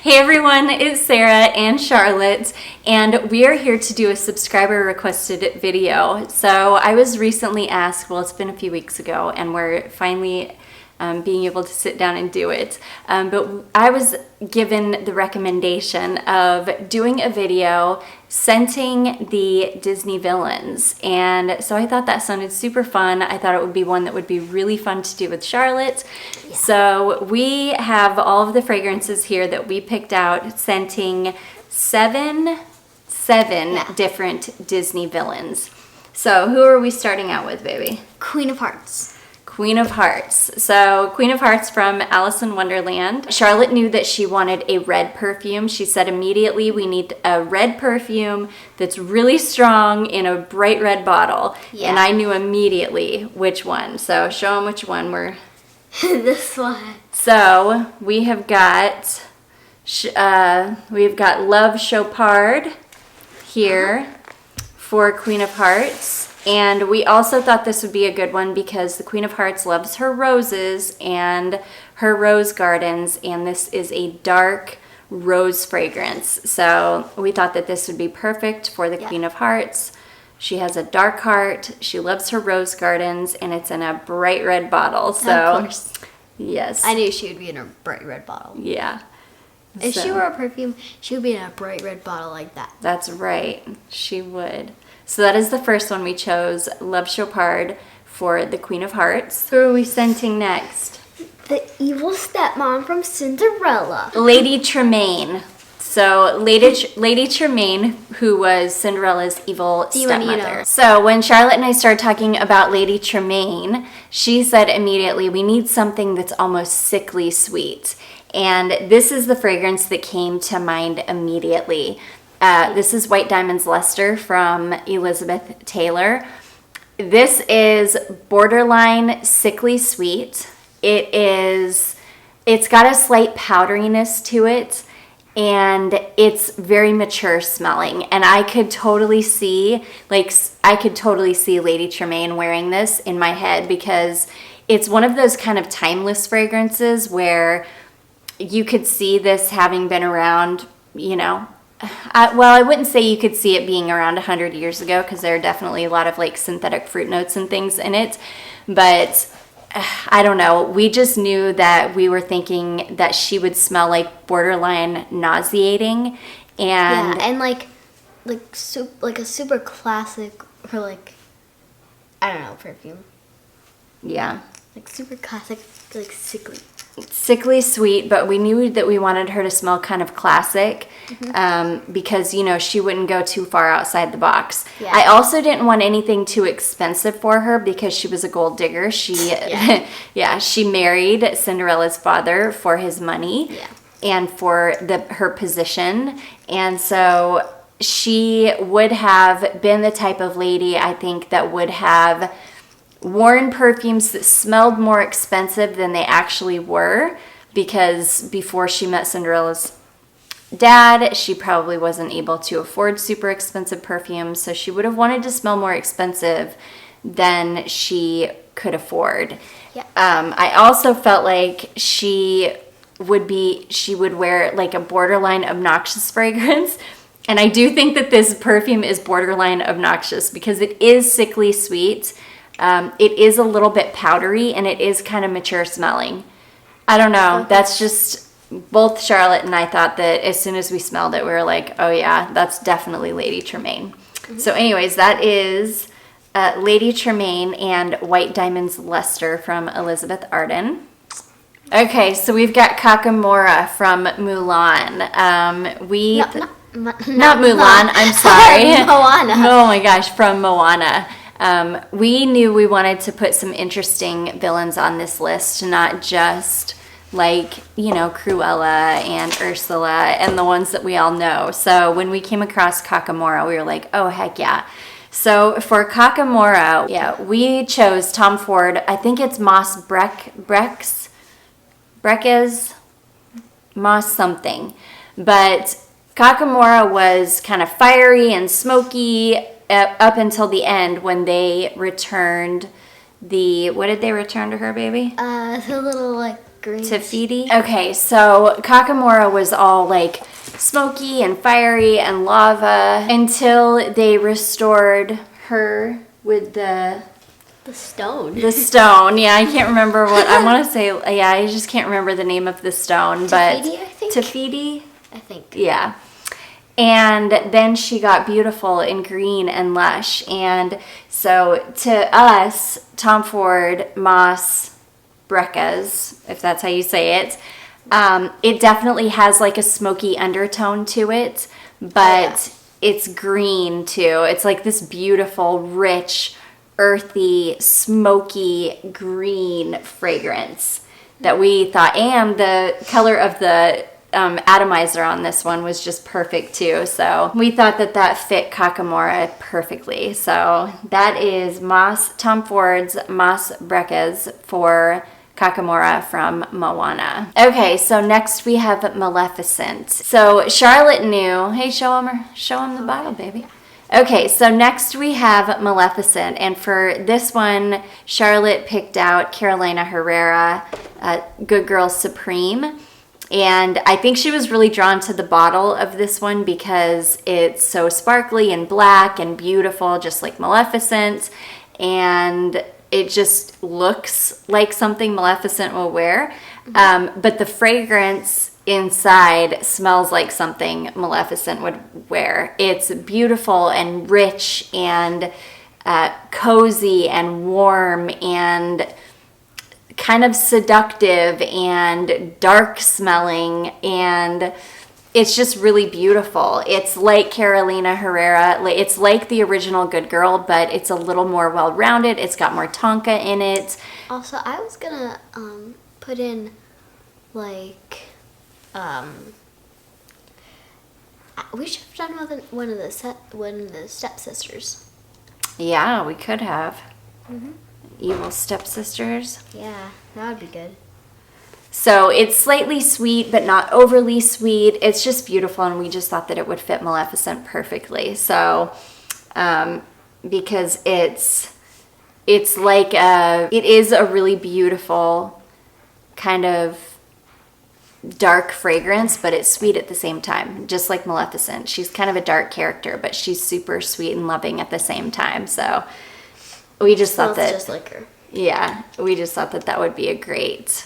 Hey everyone, it's Sarah and Charlotte, and we are here to do a subscriber requested video. So I was recently asked, well, it's been a few weeks ago, and we're finally being able to sit down and do it. But I was given the recommendation of doing a video scenting the Disney villains. And so I thought that sounded super fun. I thought it would be one that would be really fun to do with Charlotte. Yeah. So we have all of the fragrances here that we picked out, scenting seven different Disney villains. So who are we starting out with, baby? Queen of Hearts. Queen of Hearts. So Queen of Hearts from Alice in Wonderland. Charlotte knew that she wanted a red perfume. She said immediately, we need a red perfume that's really strong in a bright red bottle. Yeah. And I knew immediately which one. So show them which one we're... This one. So we have got Love Chopard here for Queen of Hearts. And we also thought this would be a good one because the Queen of Hearts loves her roses and her rose gardens, and this is a dark rose fragrance. So we thought that this would be perfect for the Queen of Hearts. She has a dark heart, she loves her rose gardens, and it's in a bright red bottle. So, of course. Yes. I knew she would be in a bright red bottle. Yeah. If she were a perfume, she would be in a bright red bottle like that. That's right. She would. So that is the first one we chose, Love Chopard for the Queen of Hearts. Who are we scenting next? The evil stepmom from Cinderella. Lady Tremaine. So Lady Tremaine, who was Cinderella's evil stepmother. So when Charlotte and I started talking about Lady Tremaine, she said immediately, we need something that's almost sickly sweet. And this is the fragrance that came to mind immediately. This is White Diamonds Luster from Elizabeth Taylor. This is borderline sickly sweet. It's got a slight powderiness to it, and it's very mature smelling. And I could totally see Lady Tremaine wearing this in my head, because it's one of those kind of timeless fragrances where you could see this having been around, I wouldn't say you could see it being around 100 years ago, because there are definitely a lot of like synthetic fruit notes and things in it. But I don't know. We just knew that we were thinking that she would smell like borderline nauseating, and like a super classic or I don't know, perfume. Yeah. Like super classic, like sickly. Sickly sweet, but we knew that we wanted her to smell kind of classic, because she wouldn't go too far outside the box. Yeah. I also didn't want anything too expensive for her because she was a gold digger. She she married Cinderella's father for his money and for her position, and so she would have been the type of lady, I think, that would have worn perfumes that smelled more expensive than they actually were, because before she met Cinderella's dad, she probably wasn't able to afford super expensive perfumes, so she would have wanted to smell more expensive than she could afford. Yeah. I also felt like she would wear like a borderline obnoxious fragrance. And I do think that this perfume is borderline obnoxious because it is sickly sweet. It is a little bit powdery, and it is kind of mature smelling. I don't know. That's just, both Charlotte and I thought that as soon as we smelled it, we were like, oh yeah, that's definitely Lady Tremaine. Mm-hmm. So anyways, that is Lady Tremaine and White Diamonds Luster from Elizabeth Arden. Okay, so we've got Kakamora from Mulan. Not Mulan, I'm sorry. Moana. Oh my gosh, from Moana. We knew we wanted to put some interesting villains on this list, not just Cruella and Ursula and the ones that we all know. So when we came across Kakamora, we were like, oh, heck yeah. So for Kakamora, we chose Tom Ford. I think it's Breches, Moss something. But Kakamora was kind of fiery and smoky up until the end when they returned what did they return to her, baby? The little green. Tafiti. Okay, so Kakamora was all like smoky and fiery and lava until they restored her with the stone. The stone. Yeah, I can't remember what I want to say. Yeah, I just can't remember the name of the stone. But Tafiti, I think. Tafiti. I think. Yeah. And then she got beautiful and green and lush. And so to us, Tom Ford, Moss, Breches, if that's how you say it, it definitely has like a smoky undertone to it, but it's green too. It's like this beautiful, rich, earthy, smoky green fragrance that we thought, and the color of the atomizer on this one was just perfect too. So we thought that fit Kakamora perfectly. So that is Tom Ford's Moss Breches for Kakamora from Moana. Okay, so next we have Maleficent. So Charlotte knew. Hey, show him the bottle, baby. Okay, so next we have Maleficent, and for this one, Charlotte picked out Carolina Herrera, Good Girl Supreme. And I think she was really drawn to the bottle of this one because it's so sparkly and black and beautiful, just like Maleficent. And it just looks like something Maleficent will wear. But the fragrance inside smells like something Maleficent would wear. It's beautiful and rich and cozy and warm and kind of seductive and dark smelling, and it's just really beautiful. It's like Carolina Herrera. It's like the original Good Girl, but it's a little more well-rounded. It's got more tonka in it. Also, I was gonna put in like we should have done one of the stepsisters. Yeah, we could have. Evil stepsisters. Yeah, that would be good. So it's slightly sweet, but not overly sweet. It's just beautiful, and we just thought that it would fit Maleficent perfectly. So, because it is a really beautiful kind of dark fragrance, but it's sweet at the same time, just like Maleficent. She's kind of a dark character, but she's super sweet and loving at the same time. So we just thought that, just like her. Yeah, we just thought that would be a great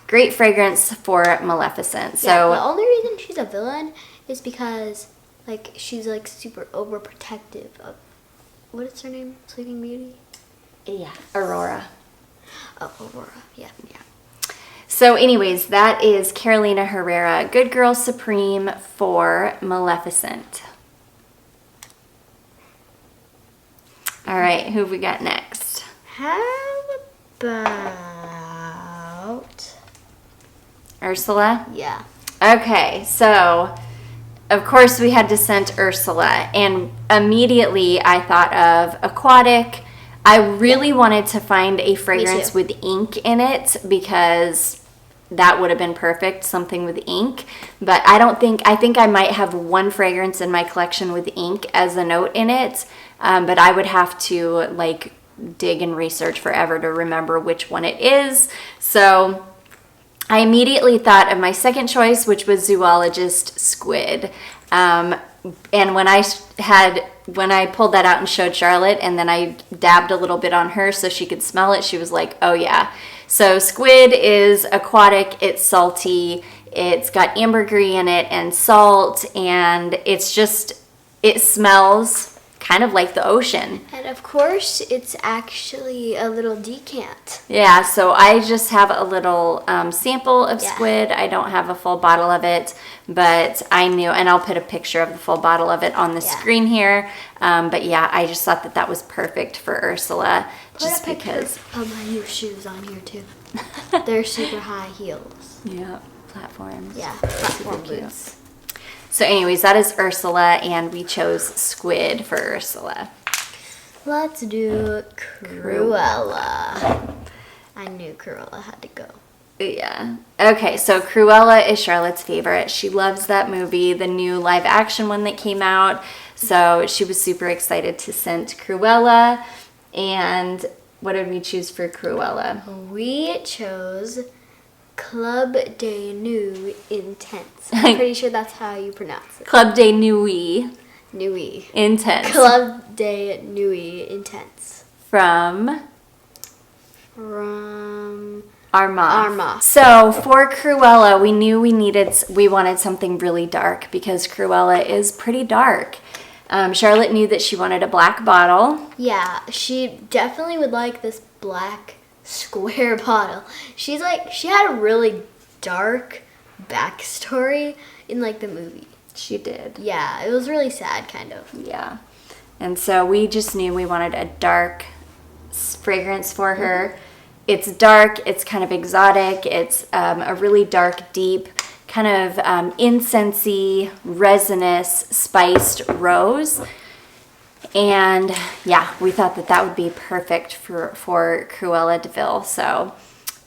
fragrance for Maleficent. So yeah, the only reason she's a villain is because like she's like super overprotective of what is her name? Sleeping Beauty? Yeah, Aurora. Oh, Aurora. Yeah. So anyways, that is Carolina Herrera, Good Girl Supreme for Maleficent. All right, who have we got next? How about Ursula? Yeah. Okay, so of course we had to scent Ursula, and immediately I thought of aquatic. I really wanted to find a fragrance with ink in it because that would have been perfect, something with ink. But I think I might have one fragrance in my collection with ink as a note in it. But I would have to like dig and research forever to remember which one it is. So I immediately thought of my second choice, which was Zoologist Squid. And when I pulled that out and showed Charlotte, and then I dabbed a little bit on her so she could smell it, she was like, oh yeah. So squid is aquatic, it's salty, it's got ambergris in it and salt, and it smells kind of like the ocean. And of course, it's actually a little decant. Yeah, so I just have a little sample of squid. I don't have a full bottle of it, but I knew, and I'll put a picture of the full bottle of it on the screen here. But yeah, I just thought that was perfect for Ursula. Just because of my new shoes on here too. They're super high heels. Yeah, platforms. Yeah, platform boots. So anyways, that is Ursula, and we chose squid for Ursula. Let's do Cruella. I knew Cruella had to go. Yeah. Okay, so Cruella is Charlotte's favorite. She loves that movie, the new live action one that came out. So she was super excited to scent Cruella. And what did we choose for Cruella? We chose Club de Nuit Intense. I'm pretty sure that's how you pronounce it. Club de Nuit. Nuit. Intense. Club de Nuit Intense. From Armagh. So for Cruella, we knew we wanted something really dark because Cruella is pretty dark. Charlotte knew that she wanted a black bottle. Yeah, she definitely would like this black square bottle. She had a really dark backstory in like the movie. She did. Yeah, it was really sad, kind of. Yeah. And so we just knew we wanted a dark fragrance for her. It's dark, it's kind of exotic, it's a really dark, deep, kind of incensey, resinous, spiced rose. And yeah, we thought that would be perfect for Cruella de Vil. So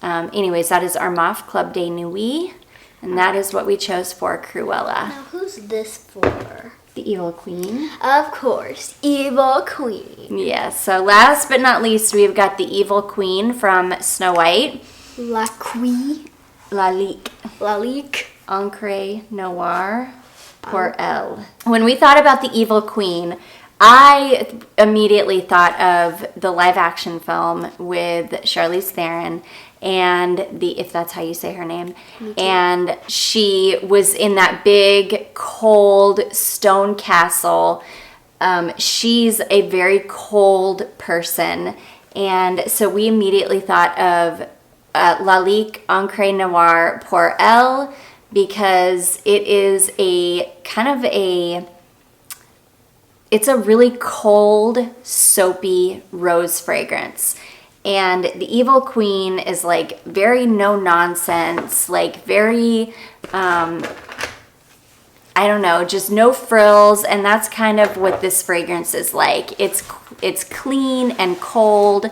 anyways, that is Armagh Club de Nuit, and that is what we chose for Cruella. Now, who's this for? The Evil Queen. Of course, Evil Queen. Yes, so last but not least, we've got the Evil Queen from Snow White. Lalique. Lalique. Encre, Noir, pour Elle. When we thought about the Evil Queen, I immediately thought of the live action film with Charlize Theron and if that's how you say her name. And she was in that big, cold stone castle. She's a very cold person. And so we immediately thought of Lalique, Encre, Noir, pour Elle, because it is it's a really cold, soapy rose fragrance. And the Evil Queen is like very no nonsense, like very, I don't know, just no frills. And that's kind of what this fragrance is like. It's clean and cold,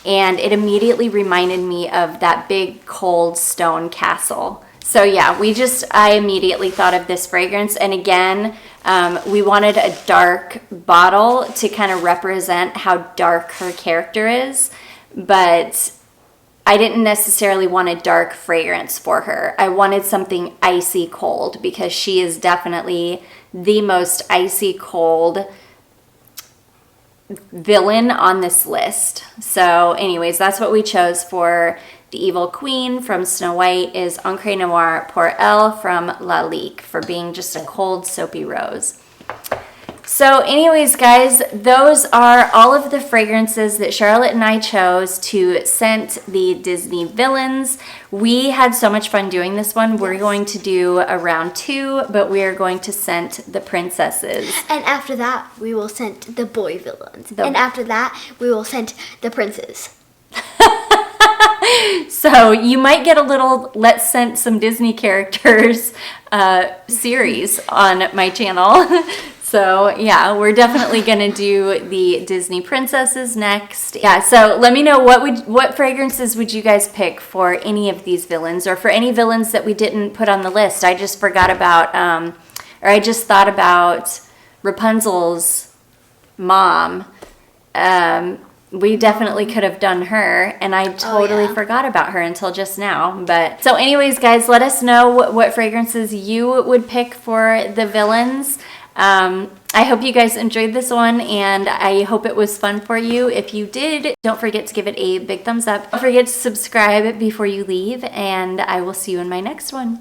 and it immediately reminded me of that big cold stone castle. So yeah, I immediately thought of this fragrance. And again, we wanted a dark bottle to kind of represent how dark her character is. But I didn't necessarily want a dark fragrance for her. I wanted something icy cold because she is definitely the most icy cold villain on this list. So anyways, that's what we chose for the Evil Queen from Snow White is Encre Noir pour Elle from Lalique for being just a cold, soapy rose. So anyways, guys, those are all of the fragrances that Charlotte and I chose to scent the Disney villains. We had so much fun doing this one. Yes. We're going to do a round 2, but we are going to scent the princesses. And after that, we will scent the boy villains. And after that, we will scent the princes. So you might get a little Let's Scent Some Disney Characters series on my channel. So yeah, we're definitely gonna do the Disney princesses next. Yeah, so let me know what fragrances would you guys pick for any of these villains, or for any villains that we didn't put on the list. I just forgot about, or I just thought about Rapunzel's mom. We definitely could have done her, and I totally forgot about her until just now. But so anyways, guys, let us know what fragrances you would pick for the villains. I hope you guys enjoyed this one, and I hope it was fun for you. If you did, don't forget to give it a big thumbs up. Don't forget to subscribe before you leave, and I will see you in my next one.